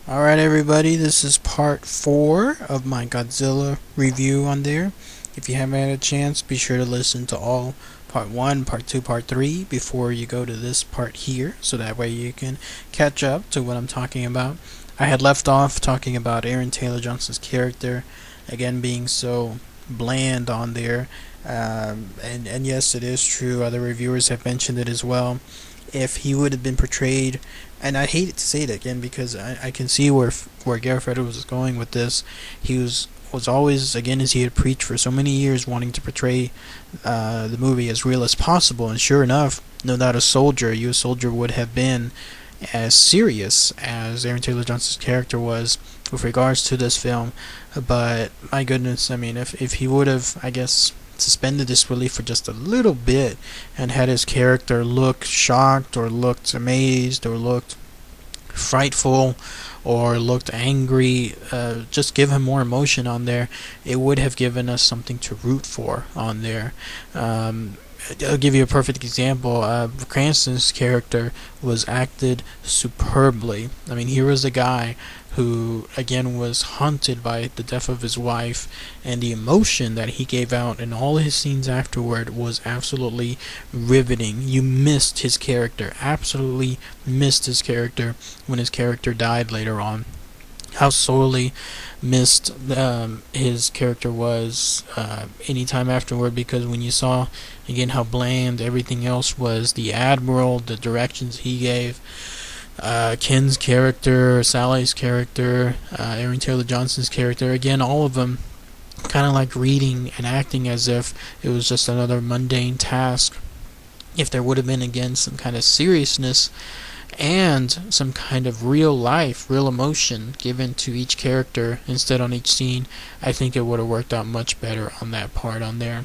Alright everybody, this is part 4 of my Godzilla review on there. If you haven't had a chance, be sure to listen to all part 1, part 2, part 3 before you go to this part here, so that way you can catch up to what I'm talking about. I had left off talking about Aaron Taylor Johnson's character, again being so bland on there. And yes, it is true, other reviewers have mentioned it as well. If he would have been portrayed, and I hate to say it again because I can see where Gareth Edwards was going with this. He was always, again, as he had preached for so many years, wanting to portray the movie as real as possible. And sure enough, No Doubt a U.S. Soldier would have been as serious as Aaron Taylor Johnson's character was with regards to this film. But my goodness, I mean, if he would have, I guess, suspended disbelief for just a little bit and had his character look shocked or looked amazed or looked frightful or looked angry, just give him more emotion on there, it would have given us something to root for on there. I'll give you a perfect example. Cranston's character was acted superbly. I mean, here was a guy who, again, was haunted by the death of his wife, and the emotion that he gave out in all his scenes afterward was absolutely riveting. You missed his character, absolutely missed his character when his character died later on. How sorely missed his character was anytime afterward, because when you saw again how bland everything else was, the Admiral, the directions he gave, Ken's character, Sally's character, Aaron Taylor Johnson's character, again, all of them kind of like reading and acting as if it was just another mundane task. If there would have been, again, some kind of seriousness and some kind of real life, real emotion given to each character instead on each scene, I think it would have worked out much better on that part on there.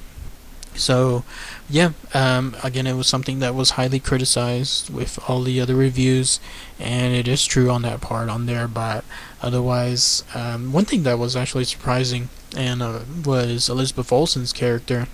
So, yeah, again, it was something that was highly criticized with all the other reviews, and it is true on that part on there. But otherwise, one thing that was actually surprising and was Elizabeth Olsen's character.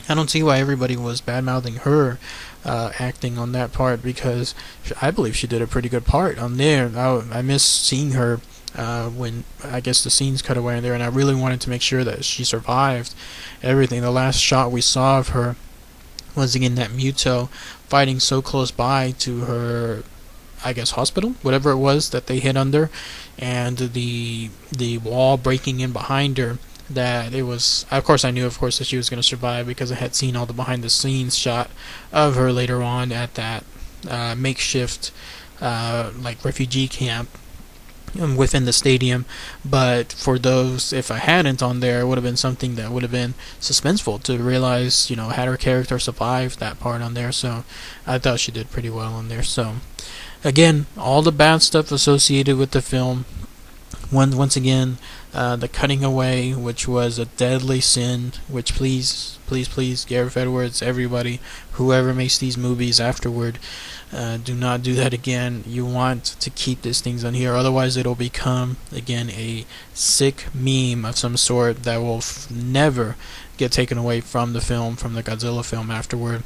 I don't see why everybody was bad-mouthing her acting on that part, because I believe she did a pretty good part on there. I miss seeing her when, I guess, the scenes cut away in there, and I really wanted to make sure that she survived everything. The last shot we saw of her was again that Muto fighting so close by to her, I guess, hospital, whatever it was that they hit under, and the wall breaking in behind her. That it was, of course, I knew, of course, that she was going to survive because I had seen all the behind-the-scenes shot of her later on at that makeshift, like, refugee camp within the stadium. But for those, if I hadn't on there, it would have been something that would have been suspenseful to realize, had her character survived that part on there. So I thought she did pretty well on there. So again, all the bad stuff associated with the film. Once again, the cutting away, which was a deadly sin, which please, Gareth Edwards, everybody, whoever makes these movies afterward, do not do that again. You want to keep these things on here, otherwise it'll become, again, a sick meme of some sort that will never get taken away from the film, from the Godzilla film afterward.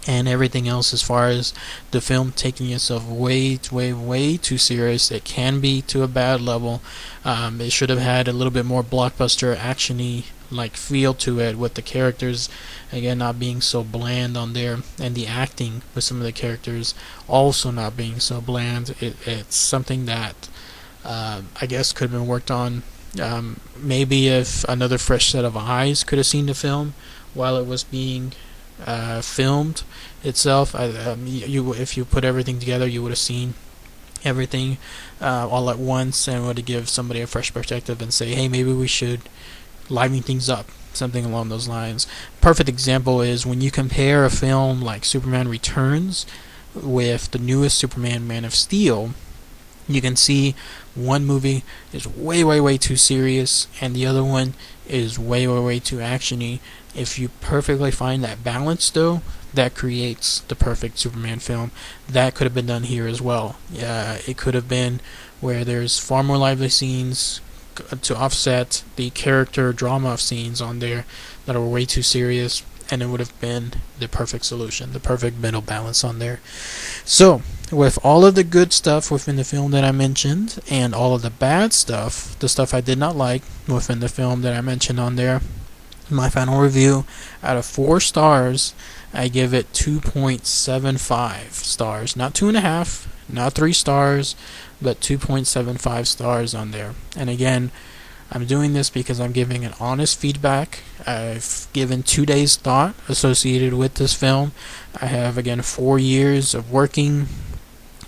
And everything else, as far as the film taking itself way too serious. It can be to a bad level. It should have had a little bit more blockbuster actiony like feel to it, with the characters again not being so bland on there, and the acting with some of the characters also not being so bland. It's something that I guess could have been worked on. Maybe if another fresh set of eyes could have seen the film while it was being filmed itself. If you put everything together, you would have seen everything all at once, and would give somebody a fresh perspective and say, hey, maybe we should liven things up, something along those lines. Perfect example is when you compare a film like Superman Returns with the newest Superman, Man of Steel. You can see one movie is way too serious, and the other one is way too actiony. If you perfectly find that balance, though, that creates the perfect Superman film. That could have been done here as well. It could have been where there's far more lively scenes to offset the character drama of scenes on there that are way too serious, and it would have been the perfect solution, the perfect middle balance on there. So, with all of the good stuff within the film that I mentioned, and all of the bad stuff, the stuff I did not like within the film that I mentioned on there, my final review, out of 4 stars, I give it 2.75 stars. Not 2.5, not 3 stars, but 2.75 stars on there. And again, I'm doing this because I'm giving an honest feedback. I've given 2 days thought associated with this film. I have, again, 4 years of working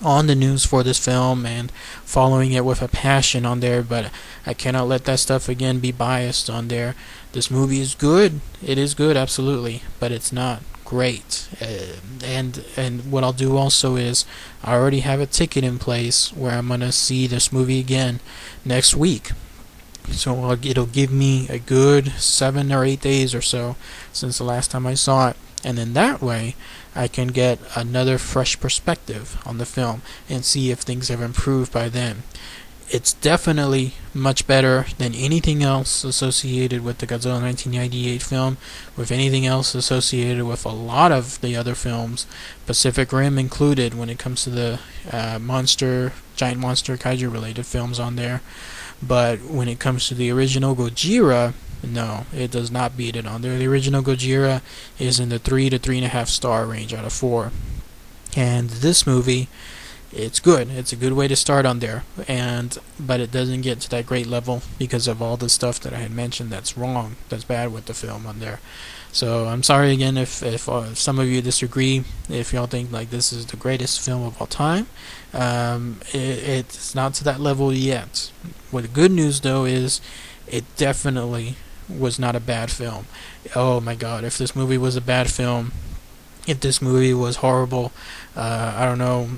on the news for this film and following it with a passion on there, but I cannot let that stuff again be biased on there. This movie is good. It is good, absolutely, but it's not great. And what I'll do also is I already have a ticket in place where I'm gonna see this movie again next week. So it'll give me a good 7 or 8 days or so since the last time I saw it, and then that way I can get another fresh perspective on the film and see if things have improved by then. It's definitely much better than anything else associated with the Godzilla 1998 film, with anything else associated with a lot of the other films, Pacific Rim included, when it comes to the giant monster kaiju related films on there. But when it comes to the original Gojira, no, it does not beat it on there. The original Gojira is in the 3 to 3.5 star range out of 4. And this movie, it's good. It's a good way to start on there. But it doesn't get to that great level because of all the stuff that I had mentioned that's wrong, that's bad with the film on there. So I'm sorry again if some of you disagree, if y'all think like this is the greatest film of all time. It's not to that level yet. What the good news though is it definitely was not a bad film. Oh my god, if this movie was a bad film, if this movie was horrible, I don't know,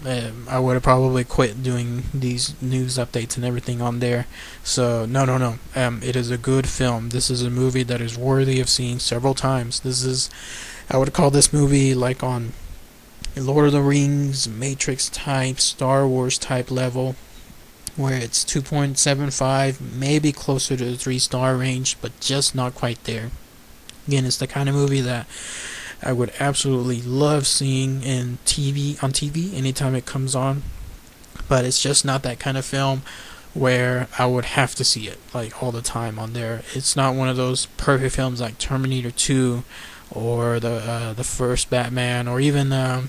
I would have probably quit doing these news updates and everything on there. So no, it is a good film. This is a movie that is worthy of seeing several times. I would call this movie like on Lord of the Rings, Matrix type, Star Wars type level, where it's 2.75, maybe closer to the 3-star range, but just not quite there. Again, it's the kind of movie that I would absolutely love seeing on TV anytime it comes on, but it's just not that kind of film where I would have to see it like all the time on there. It's not one of those perfect films like Terminator 2 or the first Batman, or even The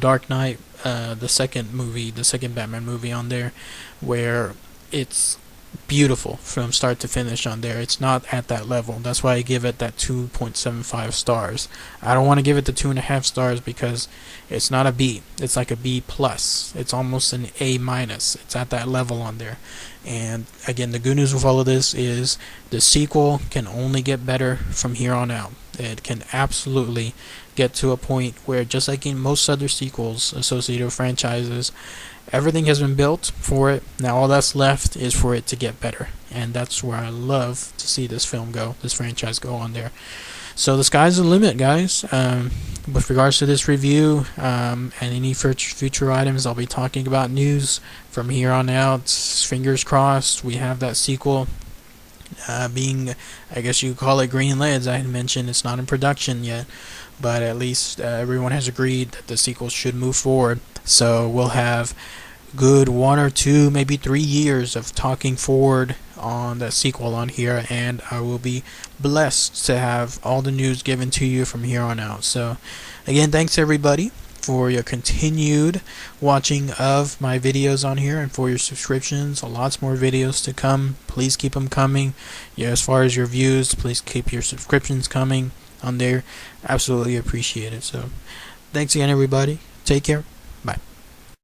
Dark Knight, the second Batman movie on there, where it's beautiful from start to finish on there. It's not at that level. That's why I give it that 2.75 stars. I don't want to give it the 2.5 stars because it's not a B. It's like a B plus. It's almost an A minus. It's at that level on there. And again, the good news with all of this is the sequel can only get better from here on out. It can absolutely get to a point where, just like in most other sequels associated with franchises, everything has been built for it. Now all that's left is for it to get better. And that's where I love to see this film go, this franchise go on there. So the sky's the limit, guys. With regards to this review and any future items, I'll be talking about news from here on out. Fingers crossed we have that sequel being, I guess you could call it greenlit. As I had mentioned, it's not in production yet, but at least everyone has agreed that the sequel should move forward. So we'll have good 1 or 2, maybe 3 years of talking forward on the sequel on here, and I will be blessed to have all the news given to you from here on out. So again, thanks everybody for your continued watching of my videos on here and for your subscriptions. Lots more videos to come. Please keep them coming. Yeah, as far as your views, please keep your subscriptions coming on there. Absolutely appreciate it. So thanks again everybody. Take care. Bye.